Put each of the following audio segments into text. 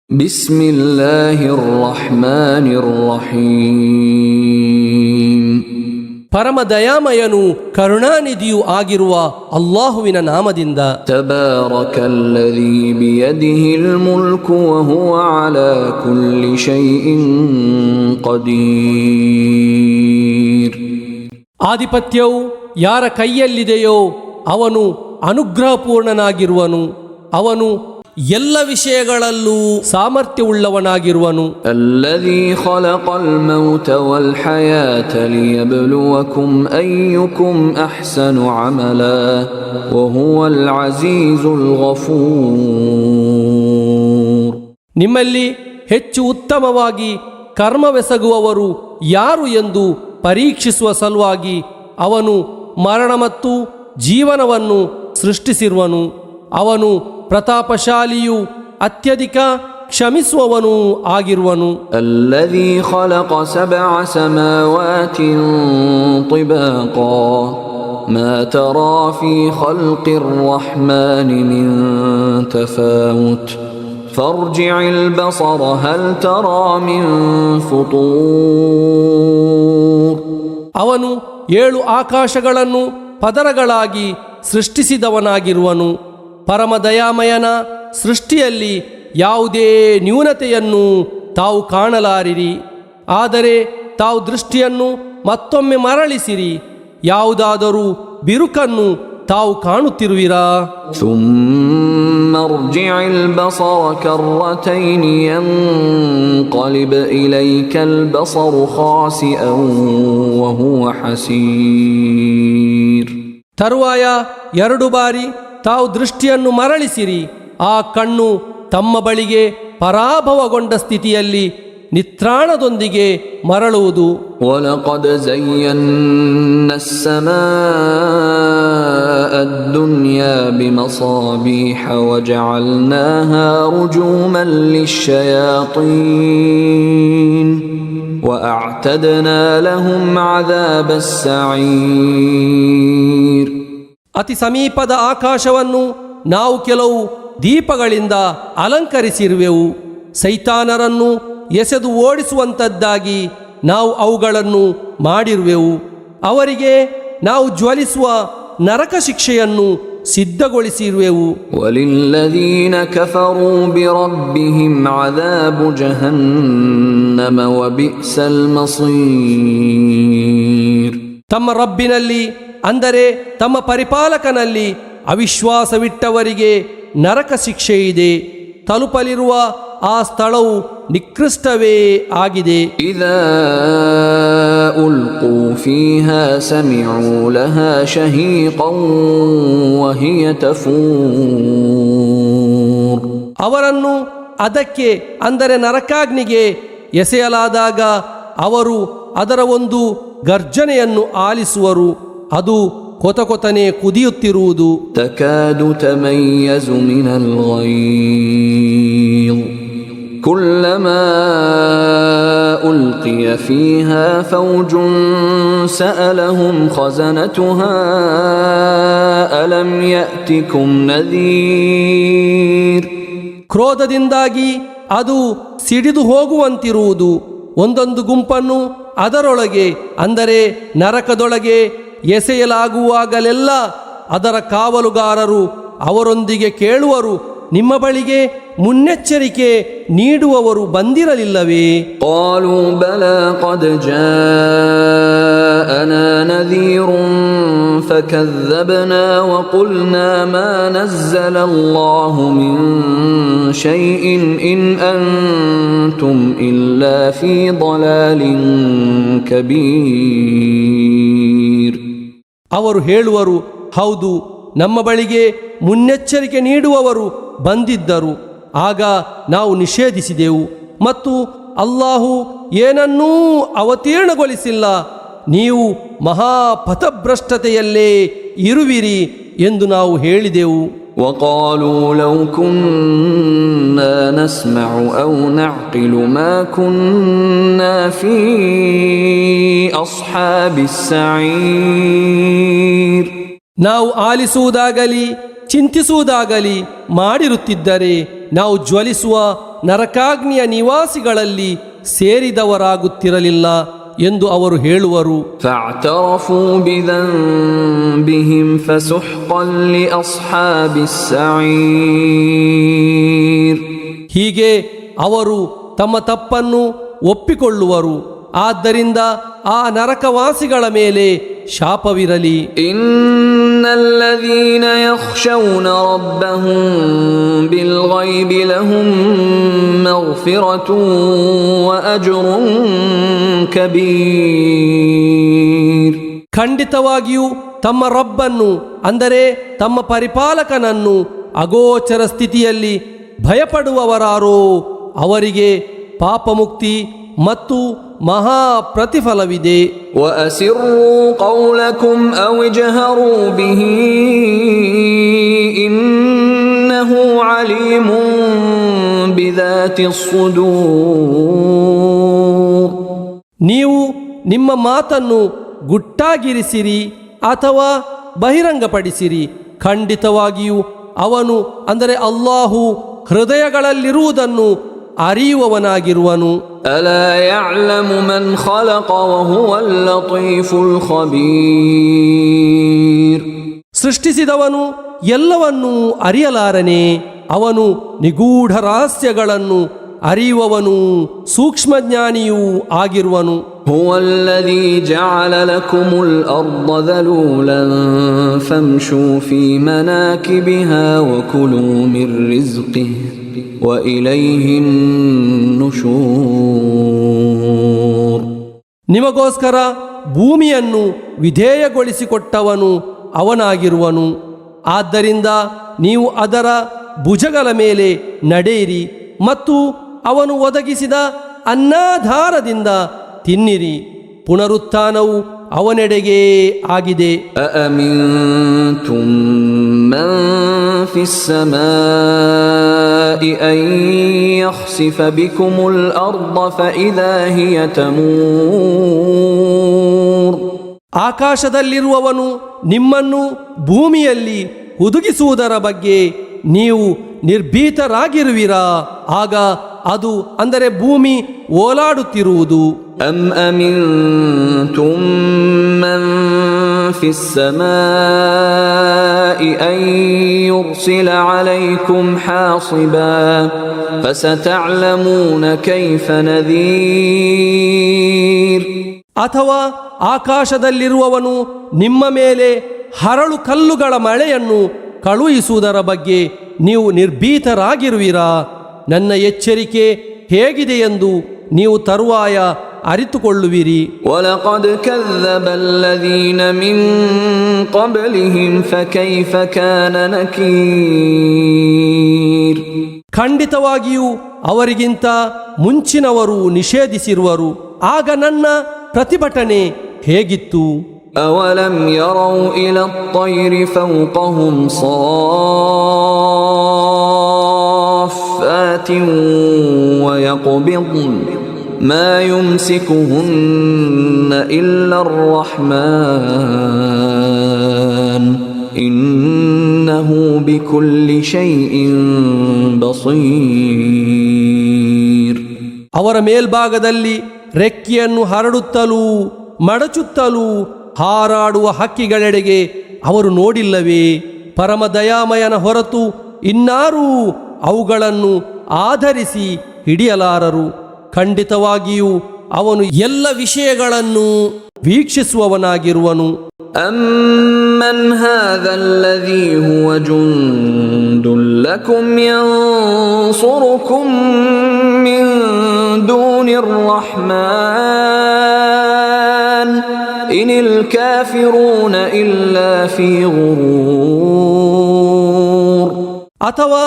ಬಿಸ್ಮಿಲ್ಲಾಹಿರ್ ರಹ್ಮಾನಿರ್ ರಹೀಮ್. ಪರಮ ದಯಾಮಯನು ಕರುಣಾನಿಧಿಯೂ ಆಗಿರುವ ಅಲ್ಲಾಹುವಿನ ನಾಮದಿಂದ. ತಬಾರಕಲ್ಲದೀ ಬಿಯದಿಹಿಲ್ ಮುಲ್ಕು ವಹುವ ಅಲಾ ಕುಲ್ಲಿ ಶೈಇನ್ ಕದೀರ್. ಆಧಿಪತ್ಯವು ಯಾರ ಕೈಯಲ್ಲಿದೆಯೋ ಅವನು ಅನುಗ್ರಹಪೂರ್ಣನಾಗಿರುವನು, ಅವನು ಎಲ್ಲ ವಿಷಯಗಳಲ್ಲೂ ಸಾಮರ್ಥ್ಯವುಳ್ಳವನಾಗಿರುವನು. ಅಲ್ಲದೀ ಖಲಕಲ್ ಮೌತ ವಲ್ ಹಯಾತ ಲಿಯಬ್ಲುವಕುಂ ಅಯ್ಯುಕುಂ ಅಹ್ಸನು ಅಮಲಾ ವಹುವಲ್ ಅಜೀಜುಲ್ ಗಫೂರ್. ನಿಮ್ಮಲ್ಲಿ ಹೆಚ್ಚು ಉತ್ತಮವಾಗಿ ಕರ್ಮವೆಸಗುವವರು ಯಾರು ಎಂದು ಪರೀಕ್ಷಿಸುವ ಸಲುವಾಗಿ ಅವನು ಮರಣ ಮತ್ತು ಜೀವನವನ್ನು ಸೃಷ್ಟಿಸಿರುವನು. ಅವನು ಪ್ರತಾಪಶಾಲಿಯೂ ಅತ್ಯಧಿಕ ಕ್ಷಮಿಸುವವನೂ ಆಗಿರುವನು. ಅಲ್ಲದೀ ಖಲಕ ಸಬ್ಅ ಸಮಾವಾತಿನ್ ತಿಬಾಕಾ ಮಾ ತರಾ ಫೀ ಖಲ್ಕಿರ್ ರಹ್ಮಾನಿ ಮಿನ್ ತಫಾವುತ್ ಫರ್ಜಿಇಲ್ ಬಸರ ಹಲ್ ತರಾ ಮಿನ್ ಫುತೂರ್. ಅವನು 7 ಆಕಾಶಗಳನ್ನು ಪದರಗಳಾಗಿ ಸೃಷ್ಟಿಸಿದವನಾಗಿರುವನು. ಪರಮ ದಯಾಮಯನ ಸೃಷ್ಟಿಯಲ್ಲಿ ಯಾವುದೇ ನ್ಯೂನತೆಯನ್ನು ತಾವು ಕಾಣಲಾರಿರಿ. ಆದರೆ ತಾವು ದೃಷ್ಟಿಯನ್ನು ಮತ್ತೊಮ್ಮೆ ಮರಳಿಸಿರಿ, ಯಾವುದಾದರೂ ಬಿರುಕನ್ನು ತಾವು ಕಾಣುತ್ತಿರುವಿರಾ? ثم ارجع البصر كرتين ينقلب إليك البصر خاسئا وهو حسير. ತರುವಾಯ 2 ಬಾರಿ ತಾವು ದೃಷ್ಟಿಯನ್ನು ಮರಳಿಸಿರಿ, ಆ ಕಣ್ಣು ತಮ್ಮ ಬಳಿಗೆ ಪರಾಭವಗೊಂಡ ಸ್ಥಿತಿಯಲ್ಲಿ ನಿತ್ರಾಣದೊಂದಿಗೆ ಮರಳುವುದು. وَلَقَدْ زَيَّنَّا السَّمَاءَ الدُّنْيَا بِمَصَابِيحَ وَجَعَلْنَاهَا رُجُومًا لِلشَّيَاطِينِ وَأَعْتَدْنَا لَهُمْ عَذَابَ السَّعِيرِ. ಅತಿ ಸಮೀಪದ ಆಕಾಶವನ್ನು ನಾವು ಕೆಲವು ದೀಪಗಳಿಂದ ಅಲಂಕರಿಸಿರುವೆವು. ಸೈತಾನರನ್ನು ಎಸೆದು ಓಡಿಸುವಂಥದ್ದಾಗಿ ನಾವು ಅವುಗಳನ್ನು ಮಾಡಿರುವೆವು. ಅವರಿಗೆ ನಾವು ಜ್ವಲಿಸುವ ನರಕ ಶಿಕ್ಷೆಯನ್ನು ಸಿದ್ಧಗೊಳಿಸಿರುವೆವು. ವಲಿಲ್ಲದೀನ ಕಫರೂ ಬಿರಬ್ಬಿಹಿಂ ಅದಾಬು ಜಹನ್ನಮ ವಬಿಅ್ಸಲ್ ಮಸೀರ್. ತಮ್ಮ ರಬ್ಬಿನಲ್ಲಿ, ಅಂದರೆ ತಮ್ಮ ಪರಿಪಾಲಕನಲ್ಲಿ ಅವಿಶ್ವಾಸವಿಟ್ಟವರಿಗೆ ನರಕ ಶಿಕ್ಷೆ ಇದೆ. ತಲುಪಲಿರುವ ಆ ಸ್ಥಳವು ನಿಕೃಷ್ಟವೇ ಆಗಿದೆ. ಇದಾ ಉಲ್ಕೂ ಫೀಹಾ ಸಮಿಅೂ ಲಹಾ ಶಹೀಕನ್ ವಹಿಯ ತಫೂರ್. ಅವರನ್ನು ಅದಕ್ಕೆ, ಅಂದರೆ ನರಕಾಗ್ನಿಗೆ ಎಸೆಯಲಾದಾಗ ಅವರು ಅದರ ಒಂದು ಗರ್ಜನೆಯನ್ನು ಆಲಿಸುವರು. ಅದು ಕೊತಕೊತನೆ ಕುದಿಯುತ್ತಿರುವುದು. ತಕಾದು ತಮಯ್ಯಜು ಮಿನಲ್ ಗೈಝ್ ಕುಲ್ಲಮಾ ಉಲ್ಕಿಯ ಫೀಹಾ ಫೌಜುನ್ ಸಅಲಹುಂ ಖಜನತುಹಾ ಅಲಂ ಯಅತಿಕುಂ ನದೀರ್. ಕ್ರೋಧದಿಂದಾಗಿ ಅದು ಸಿಡಿದು ಹೋಗುವಂತಿರುವುದು. ಒಂದೊಂದು ಗುಂಪನ್ನು ಅದರೊಳಗೆ, ಅಂದರೆ ನರಕದೊಳಗೆ ಎಸೆಯಲಾಗುವಾಗಲೆಲ್ಲ ಅದರ ಕಾವಲುಗಾರರು ಅವರೊಂದಿಗೆ ಕೇಳುವರು, ನಿಮ್ಮ ಬಳಿಗೆ ಮುನ್ನೆಚ್ಚರಿಕೆ ನೀಡುವವರು ಬಂದಿರಲಿಲ್ಲವೇ? ಕಾಲೂ ಬಲಾ ಕದ್ ಜಾಅನಾ ನದೀರುನ್ ಫಕzzabನಾ ವಕುಲ್ನಾ ಮಾ ನzzಲಲ್ಲಾಹು ಮಿನ್ ಶೈಇನ್ ಇನ್ ಅಂತುಂ ಇಲ್ಲಾ ಫೀ ضಲಾಲಿನ್ ಕಬೀರ್. ಅವರು ಹೇಳುವರು, ಹೌದು, ನಮ್ಮ ಬಳಿಗೆ ಮುನ್ನೆಚ್ಚರಿಕೆ ನೀಡುವವರು ಬಂದಿದ್ದರು, ಆಗ ನಾವು ನಿಷೇಧಿಸಿದೆವು ಮತ್ತು ಅಲ್ಲಾಹು ಏನನ್ನೂ ಅವತೀರ್ಣಗೊಳಿಸಿಲ್ಲ, ನೀವು ಮಹಾಪಥಭ್ರಷ್ಟತೆಯಲ್ಲೇ ಇರುವಿರಿ ಎಂದು ನಾವು ಹೇಳಿದೆವು. وقالوا لو كنا نسمع أو نعقل ما كنا في أصحاب السعير. ನಾವು ಆಲಿಸುವುದಾಗಲಿ ಚಿಂತಿಸುವುದಾಗಲಿ ಮಾಡಿರುತ್ತಿದ್ದರೆ ನಾವು ಜ್ವಲಿಸುವ ನರಕಾಗ್ನಿಯ ನಿವಾಸಿಗಳಲ್ಲಿ ಸೇರಿದವರಾಗುತ್ತಿರಲಿಲ್ಲ ಎಂದು ಅವರು ಹೇಳುವರು. فاعترفوا بذنبهم فسحقا لأصحاب السعير. ಹೀಗೆ ಅವರು ತಮ್ಮ ತಪ್ಪನ್ನು ಒಪ್ಪಿಕೊಳ್ಳುವರು. ಆದ್ದರಿಂದ ಆ ನರಕವಾಸಿಗಳ ಮೇಲೆ ಶಾಪವಿರಲಿ. إن الذين يخشون ربهم بالغيب لهم مغفرة وأجر كبير. ಖಂಡಿತವಾಗಿಯೂ ತಮ್ಮ ರಬ್ಬನ್ನು ಅಂದರೆ ತಮ್ಮ ಪರಿಪಾಲಕನನ್ನು ಅಗೋಚರ ಸ್ಥಿತಿಯಲ್ಲಿ ಭಯಪಡುವವರಾರೋ ಅವರಿಗೆ ಪಾಪಮುಕ್ತಿ ಮತ್ತು ಮಹಾ ಪ್ರತಿಫಲವಿದೆ. وأسروا قولكم أو اجهروا به إنه عليم بذات الصدور. ನೀವು ನಿಮ್ಮ ಮಾತನ್ನು ಗುಟ್ಟಾಗಿರಿಸಿರಿ ಅಥವಾ ಬಹಿರಂಗಪಡಿಸಿರಿ, ಖಂಡಿತವಾಗಿಯೂ ಅವನು ಅಂದರೆ ಅಲ್ಲಾಹು ಹೃದಯಗಳಲ್ಲಿರುವುದನ್ನು ಅರಿಯುವವನಾಗಿರುವನು. ألا يعلم من خلق وهو اللطيف الخبير. ಸೃಷ್ಟಿಸಿದವನು ಎಲ್ಲವನ್ನೂ ಅರಿಯಲಾರನೆ, ಅವನು ನಿಗೂಢ ರಹಸ್ಯಗಳನ್ನು ಅರಿಯುವವನು ಸೂಕ್ಷ್ಮಜ್ಞಾನಿಯೂ ಆಗಿರುವನು. هو الذي جعل لكم الأرض ذلولا فامشوا في مناكبها وكلوا من رزقه وإليه النشور. ನಿಮಗೋಸ್ಕರ ಭೂಮಿಯನ್ನು ವಿಧೇಯಗೊಳಿಸಿಕೊಟ್ಟವನು ಅವನಾಗಿರುವನು. ಆದ್ದರಿಂದ ನೀವು ಅದರ ಭುಜಗಳ ಮೇಲೆ ನಡೆಯಿರಿ ಮತ್ತು ಅವನು ಒದಗಿಸಿದ ಅನ್ನಾಧಾರದಿಂದ ತಿನ್ನಿರಿ. ಪುನರುತ್ಥಾನವು ಅವನೆಡೆಗೆ ಆಗಿದೆ. أأمنتم من في السماء أن يخسف بكم الأرض فإذا هي تمور. ಆಕಾಶದಲ್ಲಿರುವವನು ನಿಮ್ಮನ್ನು ಭೂಮಿಯಲ್ಲಿ ಹುದುಗಿಸುವುದರ ಬಗ್ಗೆ ನೀವು ನಿರ್ಭೀತರಾಗಿರುವಿರಾ? ಆಗ ಅದು ಅಂದರೆ ಭೂಮಿ ಓಲಾಡುತ್ತಿರುವುದು. أم أمنتم من في السماء أن يرسل عليكم حاصبا فستعلمون كيف نذير. ಅಥವಾ ಆಕಾಶದಲ್ಲಿರುವವನು ನಿಮ್ಮ ಮೇಲೆ ಹರಳು ಕಲ್ಲುಗಳ ಮಳೆಯನ್ನು ಕಳುಹಿಸುವುದರ ಬಗ್ಗೆ ನೀವು ನಿರ್ಭೀತರಾಗಿರುವಿರಾ? ನನ್ನ ಎಚ್ಚರಿಕೆ ಹೇಗಿದೆಯೆಂದು ನೀವು ತರುವಾಯ ಅರಿತುಕೊಳ್ಳುವಿರಿ. وَلَقَدْ كَذَّبَ الَّذِينَ مِن قَبْلِهِمْ فَكَيْفَ كَانَ نَكِيرِ. ಖಂಡಿತವಾಗಿಯೂ ಅವರಿಗಿಂತ ಮುಂಚಿನವರು ನಿಷೇಧಿಸಿರುವರು, ಆಗ ನನ್ನ ಪ್ರತಿಭಟನೆ ಹೇಗಿತ್ತು? أَوَلَمْ يَرَوْا إِلَى الطَّيْرِ فَوْقَهُمْ صَافَّاتٍ وَيَقْبِضْنَ مَا يُمْسِكُهُنَّ إِلَّا الرَّحْمَنُ إِنَّهُ بِكُلِّ شَيْءٍ بَصِيرٌ. ಅವರ ಮೇಲ್ಭಾಗದಲ್ಲಿ ರೆಕ್ಕೆಯನ್ನು ಹರಡುತ್ತಲೂ ಮಡಚುತ್ತಲೂ ಹಾರಾಡುವ ಹಕ್ಕಿಗಳೆಡೆಗೆ ಅವರು ನೋಡಿಲ್ಲವೇ? ಪರಮ ದಯಾಮಯನ ಹೊರತು ಇನ್ನಾರೂ ಅವುಗಳನ್ನು ಆಧರಿಸಿ ಹಿಡಿಯಲಾರರು. ಖಂಡಿತವಾಗಿಯೂ ಅವನು ಎಲ್ಲ ವಿಷಯಗಳನ್ನು ವೀಕ್ಷಿಸುವವನಾಗಿರುವನು. أَمَّنْ هَذَا الَّذِي هُوَ جُندٌ لَكُمْ يَنصُرُكُم مِّن دُونِ الرَّحْمَنِ إِنِ الْكَافِرُونَ إِلَّا فِي غُرُورٍ. ಅಥವಾ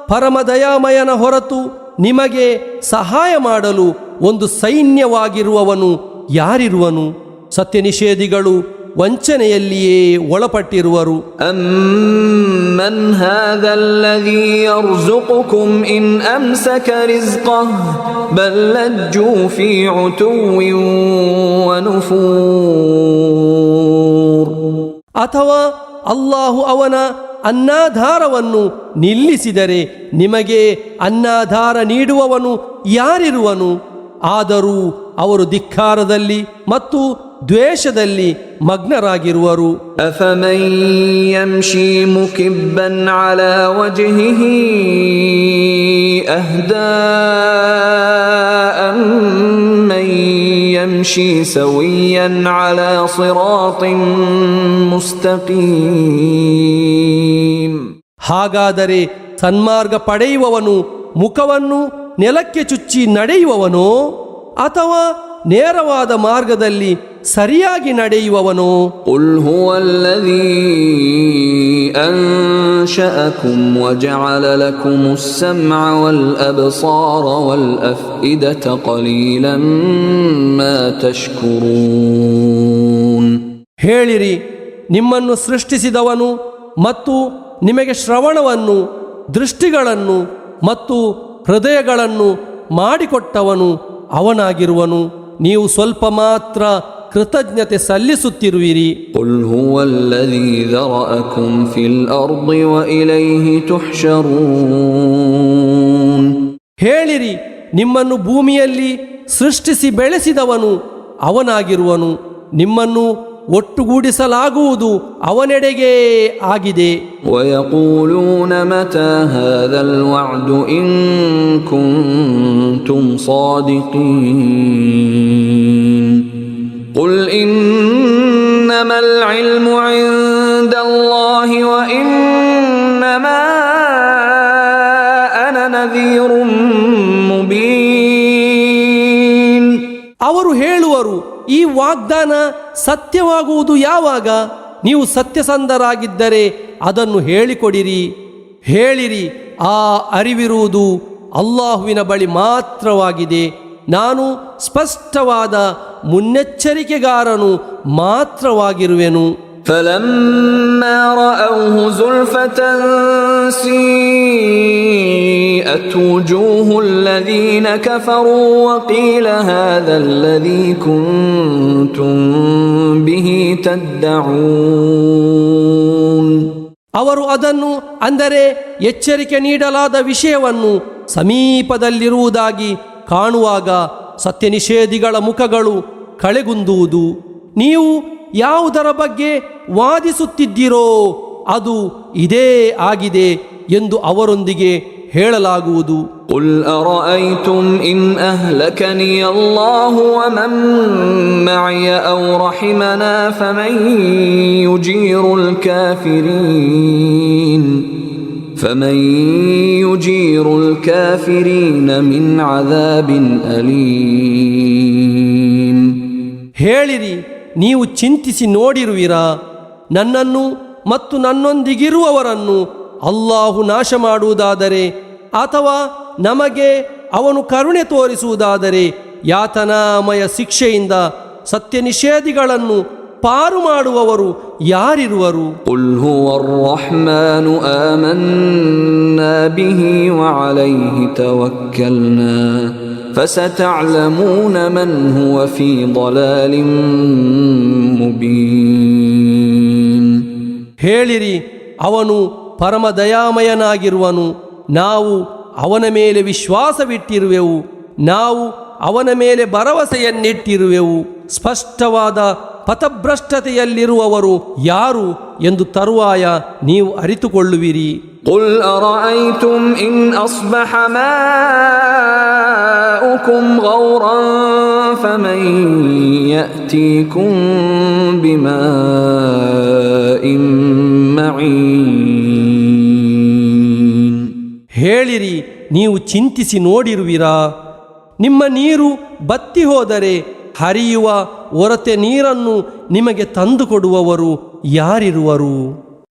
ಪರಮದಯಾಮಯನ ಹೊರತು ನಿಮಗೆ ಸಹಾಯ ಮಾಡಲು ಒಂದು ಸೈನ್ಯವಾಗಿರುವವನು ಯಾರಿರುವನು? ಸತ್ಯ ನಿಷೇಧಿಗಳು ವಂಚನೆಯಲ್ಲಿಯೇ ಒಳಪಟ್ಟಿರುವರು. أَمَّنْ هَذَا الَّذِي يَرْزُقُكُمْ إِنْ أَمْسَكَ رِزْقَهُ بَلْ لَجُّوا فِي عُتُوٍّ وَنُفُورٍ. ಅಥವಾ ಅಲ್ಲಾಹು ಅವನ ಅನ್ನಾಧಾರವನ್ನು ನಿಲ್ಲಿಸಿದರೆ ನಿಮಗೆ ಅನ್ನಾಧಾರ ನೀಡುವವನು ಯಾರಿರುವನು? ಆದರೂ ಅವರು ಧಿಕ್ಕಾರದಲ್ಲಿ ಮತ್ತು ದ್ವೇಷದಲ್ಲಿ ಮಗ್ನರಾಗಿರುವರು. أفمن يمشي مكبا على وجهه أهدى أمن يمشي سويا على صراط مستقيم. ಹಾಗಾದರೆ ಸನ್ಮಾರ್ಗ ಪಡೆಯುವವನು ಮುಖವನ್ನು ನೆಲಕ್ಕೆ ಚುಚ್ಚಿ ನಡೆಯುವವನೋ ಅಥವಾ ನೇರವಾದ ಮಾರ್ಗದಲ್ಲಿ ಸರಿಯಾಗಿ ನಡೆಯುವವನೋ? قل هو الذي أنشأكم وجعل لكم السمع والأبصار والأفئدة قليلا ما تشكرون. ಹೇಳಿರಿ, ನಿಮ್ಮನ್ನು ಸೃಷ್ಟಿಸಿದವನು ಮತ್ತು ನಿಮಗೆ ಶ್ರವಣವನ್ನು, ದೃಷ್ಟಿಗಳನ್ನು ಮತ್ತು ಹೃದಯಗಳನ್ನು ಮಾಡಿಕೊಟ್ಟವನು ಅವನಾಗಿರುವನು. ನೀವು ಸ್ವಲ್ಪ ಮಾತ್ರ ಕೃತಜ್ಞತೆ ಸಲ್ಲಿಸುತ್ತಿರುವಿರಿ. قل هو الذي ذرأكم في الأرض وإليه تحشرون. ಹೇಳಿರಿ, ನಿಮ್ಮನ್ನು ಭೂಮಿಯಲ್ಲಿ ಸೃಷ್ಟಿಸಿ ಬೆಳೆಸಿದವನು ಅವನಾಗಿರುವನು. ನಿಮ್ಮನ್ನು ಒಟ್ಟುಗೂಡಿಸಲಾಗುವುದು ಅವನೆಡೆಗೆ ಆಗಿದೆ. ويقولون متى هذا الوعد إن كنتم صادقين قل إنما العلم عند الله وإنما أنا نذير مبين. ಅವರು ಹೇಳುವರು, ಈ ವಾಗ್ದಾನ ಸತ್ಯವಾಗುವುದು ಯಾವಾಗ? ನೀವು ಸತ್ಯಸಂಧರಾಗಿದ್ದರೆ ಅದನ್ನು ಹೇಳಿಕೊಡಿರಿ. ಹೇಳಿರಿ, ಆ ಅರಿವಿರುವುದು ಅಲ್ಲಾಹುವಿನ ಬಳಿ ಮಾತ್ರವಾಗಿದೆ. ನಾನು ಸ್ಪಷ್ಟವಾದ ಮುನ್ನೆಚ್ಚರಿಕೆಗಾರನು ಮಾತ್ರವಾಗಿರುವೆನು. فلما رأوه زلفة سيئت وجوه الذين كفروا وقيل هذا الذي كنتم به تدعون. ಅವರು ಅದನ್ನು, ಅಂದರೆ ಎಚ್ಚರಿಕೆ ನೀಡಲಾದ ವಿಷಯವನ್ನು ಸಮೀಪದಲ್ಲಿರುವುದಾಗಿ ಕಾಣುವಾಗ ಸತ್ಯನಿಷೇಧಿಗಳ ಮುಖಗಳು ಕಳೆಗುಂದುವುದು. ನೀವು ಯಾವುದರ ಬಗ್ಗೆ ವಾದಿಸುತ್ತಿದ್ದೀರೋ ಅದು ಇದೇ ಆಗಿದೆ ಎಂದು ಅವರೊಂದಿಗೆ ಹೇಳಲಾಗುವುದು. قل أرأيتم إن أهلكني الله ومن معي أو رحمنا فمن يجير الكافرين من عذاب أليم. ಹೇಳಿರಿ, ನೀವು ಚಿಂತಿಸಿ ನೋಡಿರುವಿರಾ, ನನ್ನನ್ನು ಮತ್ತು ನನ್ನೊಂದಿಗಿರುವವರನ್ನು ಅಲ್ಲಾಹು ನಾಶ ಮಾಡುವುದಾದರೆ ಅಥವಾ ನಮಗೆ ಅವನು ಕರುಣೆ ತೋರಿಸುವುದಾದರೆ ಯಾತನಾಮಯ ಶಿಕ್ಷೆಯಿಂದ ಸತ್ಯನಿಷೇಧಿಗಳನ್ನು ಪಾರು ಮಾಡುವವರು ಯಾರಿರುವರು? قل هو الرحمن آمنا به وعليه توكلنا فستعلمون من هو في ضلال مبين. ಹೇಳಿರಿ, ಅವನು ಪರಮ ದಯಾಮಯನಾಗಿರುವನು. ನಾವು ಅವನ ಮೇಲೆ ವಿಶ್ವಾಸವಿಟ್ಟಿರುವೆವು, ನಾವು ಅವನ ಮೇಲೆ ಭರವಸೆಯನ್ನಿಟ್ಟಿರುವೆವು. ಸ್ಪಷ್ಟವಾದ ಪಥಭ್ರಷ್ಟತೆಯಲ್ಲಿರುವವರು ಯಾರು ಎಂದು ತರುವಾಯ ನೀವು ಅರಿತುಕೊಳ್ಳುವಿರಿ. قل أرأيتم إن أصبح ماؤكم غورا فمن يأتيكم بماء معين. ಹೇಳಿರಿ, ನೀವು ಚಿಂತಿಸಿ ನೋಡಿರುವಿರಾ, ನಿಮ್ಮ ನೀರು ಬತ್ತಿ ಹೋದರೆ ಹರಿಯುವ ಒರತೆ ನೀರನ್ನು ನಿಮಗೆ ತಂದುಕೊಡುವವರು ಯಾರಿರುವರು?